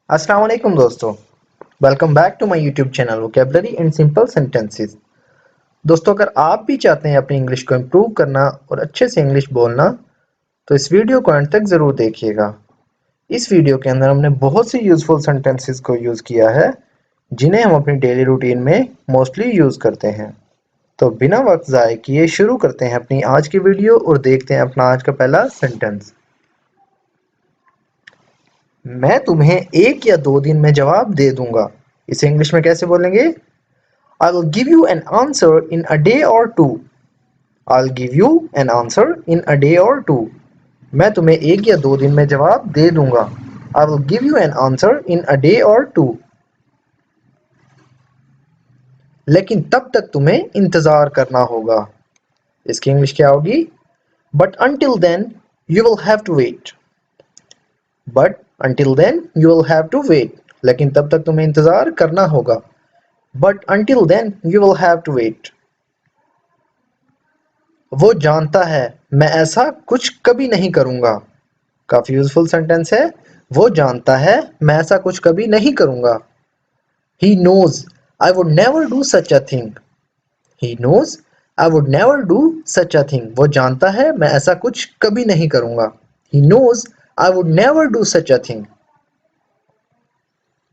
अस्सलाम वालेकुम दोस्तों, welcome back to my YouTube channel vocabulary and simple sentences. दोस्तों, अगर आप भी चाहते हैं अपनी इंग्लिश को इम्प्रूव करना और अच्छे से इंग्लिश बोलना, तो इस वीडियो को अंत तक ज़रूर देखिएगा। इस वीडियो के अंदर हमने बहुत सी यूज़फुल सेंटेंसेस को यूज़ किया है, जिन्हें हम अपनी डेली रूटीन में मोस्टली यूज़ करते हैं। तो बिना वक्त ज़ाय किए शुरू करते हैं अपनी आज की वीडियो और देखते हैं अपना आज का पहला सेंटेंस। मैं तुम्हें 1 या 2 दिन में जवाब दे दूंगा। इसे इंग्लिश में कैसे बोलेंगे? I will give you an answer in a day or two. I'll give you an answer in a day or two. मैं तुम्हें 1 या 2 दिन में जवाब दे दूंगा। I will give you an answer in a day or two. लेकिन तब तक तुम्हें इंतजार करना होगा। इसकी इंग्लिश क्या होगी? But until then, you will have to wait. But until then, you will have to wait. लेकिन तब तक तुम्हें इंतजार करना होगा। But until then, you will have to wait. वो जानता है मैं ऐसा कुछ कभी नहीं करूंगा। काफी यूजफुल सेंटेंस है। वो जानता है मैं ऐसा कुछ कभी नहीं करूंगा। He knows I would never do such a thing. He knows I would never do such a thing. वो जानता है मैं ऐसा कुछ कभी नहीं करूंगा। He knows I would never do such a thing.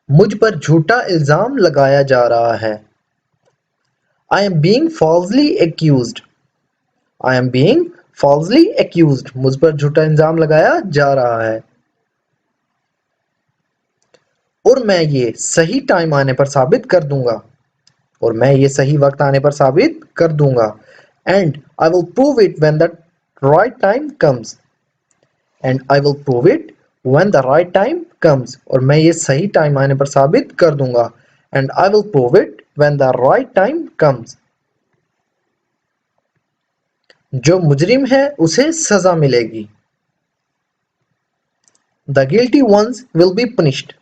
मुझ पर झूठा इल्जाम लगाया जा रहा है। I am being falsely accused. I am being falsely accused. मुझ पर झूठा इल्जाम लगाया जा रहा है। और मैं ये सही टाइम आने पर साबित कर दूंगा। और मैं ये सही वक्त आने पर साबित कर दूंगा। And I will prove it when the right time comes. And I will prove it when the right time comes. और मैं ये सही टाइम आने पर साबित कर दूंगा। And I will prove it when the right time comes. जो मुजरिम है उसे सजा मिलेगी। The guilty ones will be punished.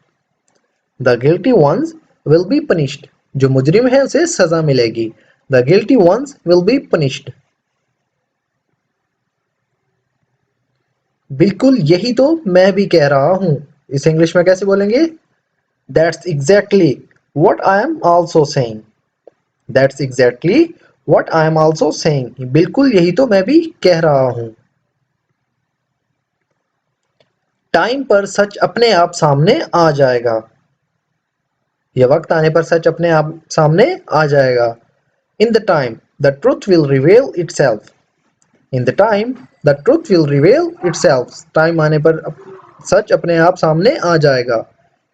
The guilty ones will be punished. जो मुजरिम है उसे सजा मिलेगी। The guilty ones will be punished. बिल्कुल यही तो मैं भी कह रहा हूँ। इस इंग्लिश में कैसे बोलेंगे? That's exactly what I am also saying. That's exactly what I am also saying. बिल्कुल यही तो मैं भी कह रहा हूँ। टाइम पर सच अपने आप सामने आ जाएगा। यह वक्त आने पर सच अपने आप सामने आ जाएगा। In the time, the truth will reveal itself. In the time, the truth will reveal itself. Time आने पर सच अपने आप सामने आ जाएगा।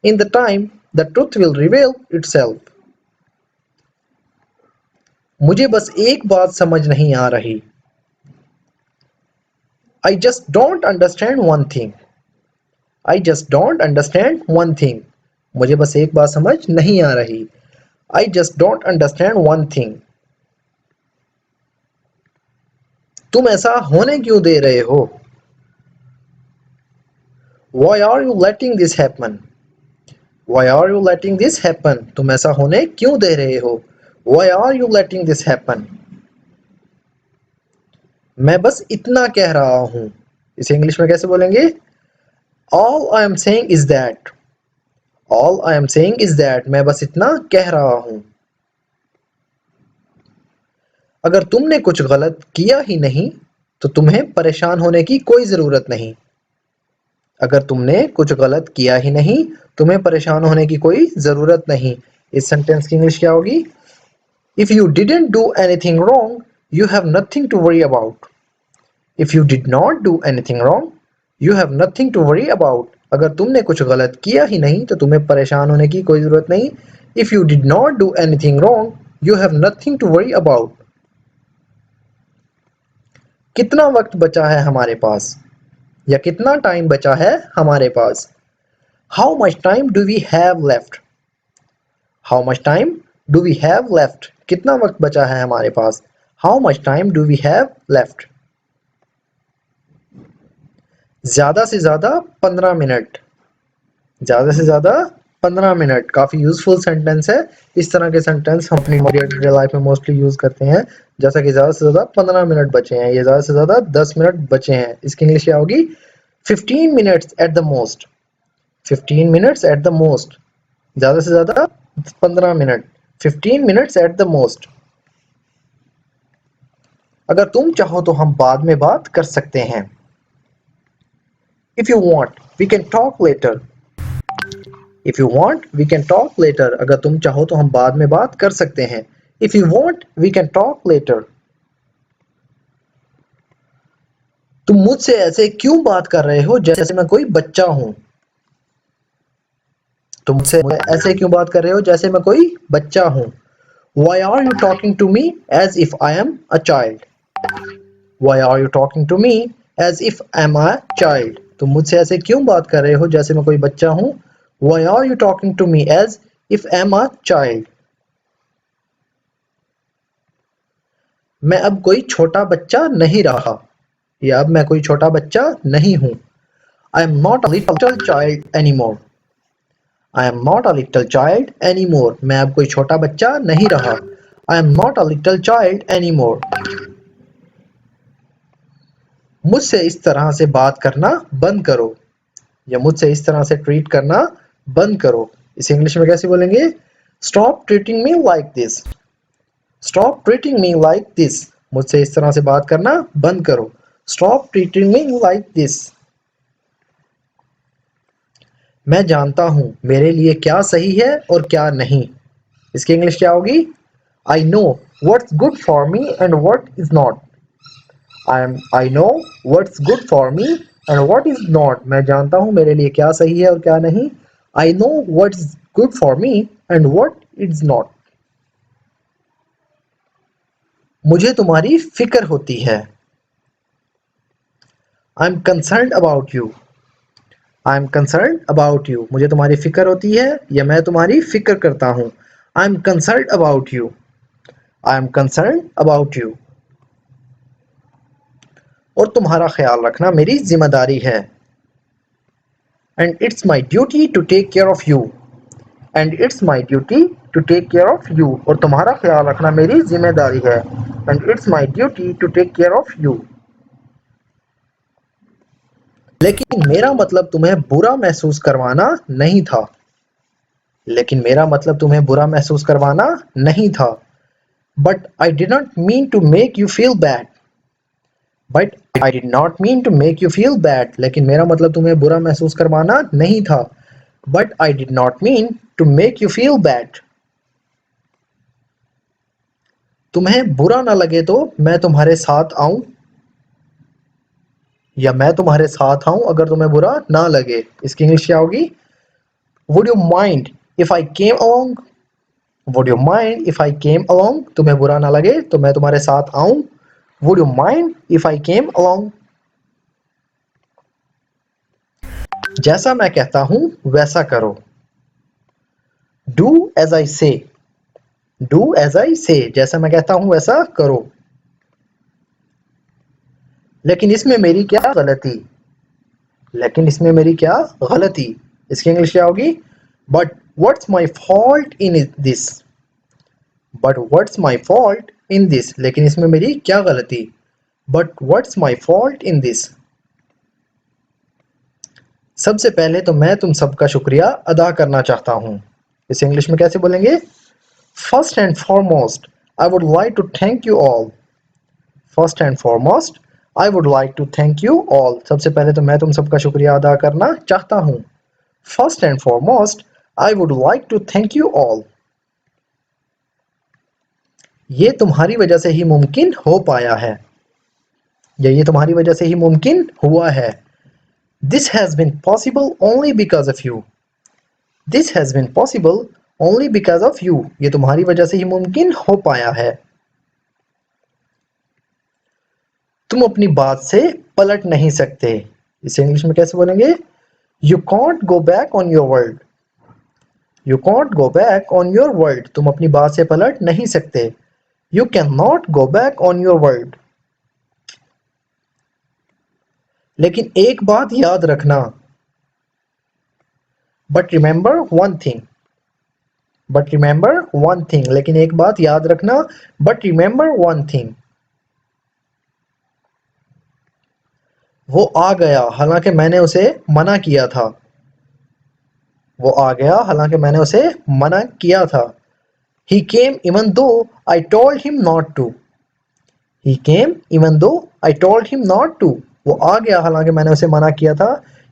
In the time, the truth will reveal itself. मुझे बस एक बात समझ नहीं आ रही। I just don't understand one thing. I just don't understand one thing. मुझे बस एक बात समझ नहीं आ रही। I just don't understand one thing. तुम ऐसा होने क्यों दे रहे हो? Why are you letting this happen? Why are you letting this happen? तुम ऐसा होने क्यों दे रहे हो? Why are you letting this happen? मैं बस इतना कह रहा हूँ। इसे इंग्लिश में कैसे बोलेंगे? All I am saying is that. All I am saying is that. मैं बस इतना कह रहा हूँ। अगर तुमने कुछ गलत किया ही नहीं तो तुम्हें परेशान होने की कोई ज़रूरत नहीं। अगर तुमने कुछ गलत किया ही नहीं तुम्हें परेशान होने की कोई ज़रूरत नहीं। इस सेंटेंस की इंग्लिश क्या होगी? If you didn't do anything wrong, you have nothing to worry about. If you did not do anything wrong, you have nothing to worry about. अगर तुमने कुछ गलत किया ही नहीं तो तुम्हें परेशान होने की कोई ज़रूरत नहीं। If you did not do anything wrong, you have nothing to worry about. कितना वक्त बचा है हमारे पास? या कितना टाइम बचा है हमारे पास? How much time do we have left? How much time do we have left? कितना वक्त बचा है हमारे पास? How much time do we have left? ज़्यादा से ज़्यादा 15 मिनट। ज़्यादा से ज़्यादा 15 मिनट काफी यूजफुल सेंटेंस है। इस तरह के सेंटेंस हम अपनी डे टू डे लाइफ में मोस्टली यूज करते हैं। जैसा कि ज्यादा से ज्यादा 15 मिनट बचे हैं, ये ज्यादा से ज्यादा 10 मिनट बचे हैं। इसकी इंग्लिश क्या होगी? 15 minutes at the most. 15 minutes at the most, ज्यादा से ज्यादा 15 minute. 15 minutes at the most. अगर तुम चाहो तो हम बाद में बात कर सकते हैं। If you want, we can talk later. If you want, we can talk later. अगर तुम चाहो तो हम बाद में बात कर सकते हैं। If you want, we can talk later. तुम मुझसे ऐसे क्यों बात कर रहे हो जैसे मैं कोई बच्चा हूं? तुम मुझसे ऐसे क्यों बात कर रहे हो जैसे मैं कोई बच्चा हूं? Why are you talking to me as if I am a child? Why are you talking to me as if I am a child? तुम मुझसे ऐसे क्यों बात कर रहे हो जैसे मैं कोई बच्चा हूं? Why are you talking to me as if I am a child? मैं अब कोई छोटा बच्चा नहीं रहा, या अब मैं कोई छोटा बच्चा नहीं हूं। I am not a little child anymore. I am not a little child anymore. मैं अब कोई छोटा बच्चा नहीं रहा। I am not a little child anymore. मुझसे इस तरह से बात करना बंद करो, या मुझसे इस तरह से ट्रीट करना बंद करो। इसे इंग्लिश में कैसे बोलेंगे? Stop treating me like this. Stop treating me like this. मुझसे इस तरह से बात करना बंद करो। Stop treating me like this. मैं जानता हूं मेरे लिए क्या सही है और क्या नहीं। इसकी इंग्लिश क्या होगी? I know what's good for me and what is not. I know what's good for me and what is not. मैं जानता हूं मेरे लिए क्या सही है और क्या नहीं। I know what's good for me and what is not. मुझे तुम्हारी फिक्र होती है। I'm concerned about you. I'm concerned about you. मुझे तुम्हारी फिक्र होती है या मैं तुम्हारी फिक्र करता हूँ। I'm concerned about you. I'm concerned about you. और तुम्हारा ख्याल रखना मेरी जिम्मेदारी है। And it's my duty to take care of you. And it's my duty to take care of you. और तुम्हारा ख्याल रखना मेरी जिम्मेदारी है। And it's my duty to take care of you. लेकिन मेरा मतलब तुम्हें बुरा महसूस करवाना नहीं था। लेकिन मेरा मतलब तुम्हें बुरा महसूस करवाना नहीं था। But I did not mean to make you feel bad. But I did not mean to make you feel bad. लेकिन मेरा मतलब तुम्हें बुरा महसूस करवाना नहीं था। But I did not mean to make you feel bad. तुम्हें बुरा ना लगे तो मैं तुम्हारे साथ आऊं, या मैं तुम्हारे साथ आऊं अगर तुम्हें बुरा ना लगे। इसकी इंग्लिश क्या होगी? Would you mind if I came along? Would you mind if I came along? तुम्हें बुरा ना लगे तो मैं तुम्हारे साथ आऊं। Would you mind if I came along? जैसा मैं कहता हूं वैसा करो। Do as I say. Do as I say. जैसा मैं कहता हूं वैसा करो। लेकिन इसमें मेरी क्या गलती? लेकिन इसमें मेरी क्या गलती? इसकी इंग्लिश क्या होगी? But what's my fault in this? But what's my fault in this? लेकिन इसमें मेरी क्या गलती? But what's my fault in this? सबसे पहले तो मैं तुम सबका शुक्रिया अदा करना चाहता हूँ। इसे इंग्लिश में कैसे बोलेंगे? First and foremost, I would like to thank you all. First and foremost, I would like to thank you all. सबसे पहले तो मैं तुम सबका शुक्रिया अदा करना चाहता हूँ। First and foremost, I would like to thank you all. ये तुम्हारी वजह से ही मुमकिन हो पाया है, या ये तुम्हारी वजह से ही मुमकिन हुआ है। This has been possible only because of you. This has been possible only because of you. ये तुम्हारी वजह से ही मुमकिन हो पाया है। तुम अपनी बात से पलट नहीं सकते। इसे इंग्लिश में कैसे बोलेंगे? You can't go back on your word. You can't go back on your word. तुम अपनी बात से पलट नहीं सकते। You cannot go back on your word. लेकिन एक बात याद रखना। But remember one thing, but remember one thing, लेकिन एक बात याद रखना, बट रिमेंबर वन थिंग। वो आ गया हालांकि मैंने उसे मना किया था। वो आ गया हालांकि मैंने उसे मना किया था। He came even though I told him not to. He came even though I told him not to. वो आ गया हालांकि मैंने उसे मना किया था।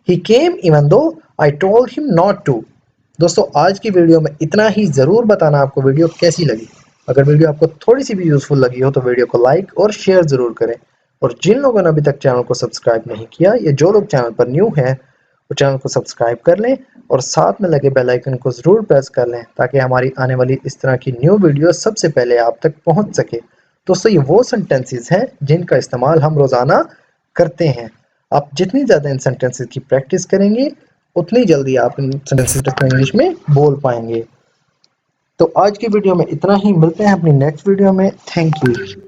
He came even though I told him not to. दोस्तों आज की वीडियो में इतना ही। ज़रूर बताना आपको वीडियो कैसी लगी। अगर वीडियो आपको थोड़ी सी भी यूज़फुल लगी हो तो वीडियो को लाइक और शेयर ज़रूर करें। और जिन लोगों ने अभी तक चैनल को सब्सक्राइब नहीं किया या जो लोग चैनल पर न्यू हैं वो चैनल को सब्सक्राइब कर लें और साथ में लगे बेल आइकन को ज़रूर प्रेस कर लें ताकि हमारी आने वाली इस तरह की न्यू वीडियो सबसे पहले आप तक पहुंच सके। दोस्तों ये वो सेंटेंसेस हैं जिनका इस्तेमाल हम रोज़ाना करते हैं। आप जितनी ज़्यादा इन सेंटेंसेस की प्रैक्टिस करेंगे उतनी जल्दी आप इन सेंटेंसेस को इंग्लिश में बोल पाएंगे। तो आज की वीडियो में इतना ही। मिलते हैं अपनी नेक्स्ट वीडियो में। Thank you.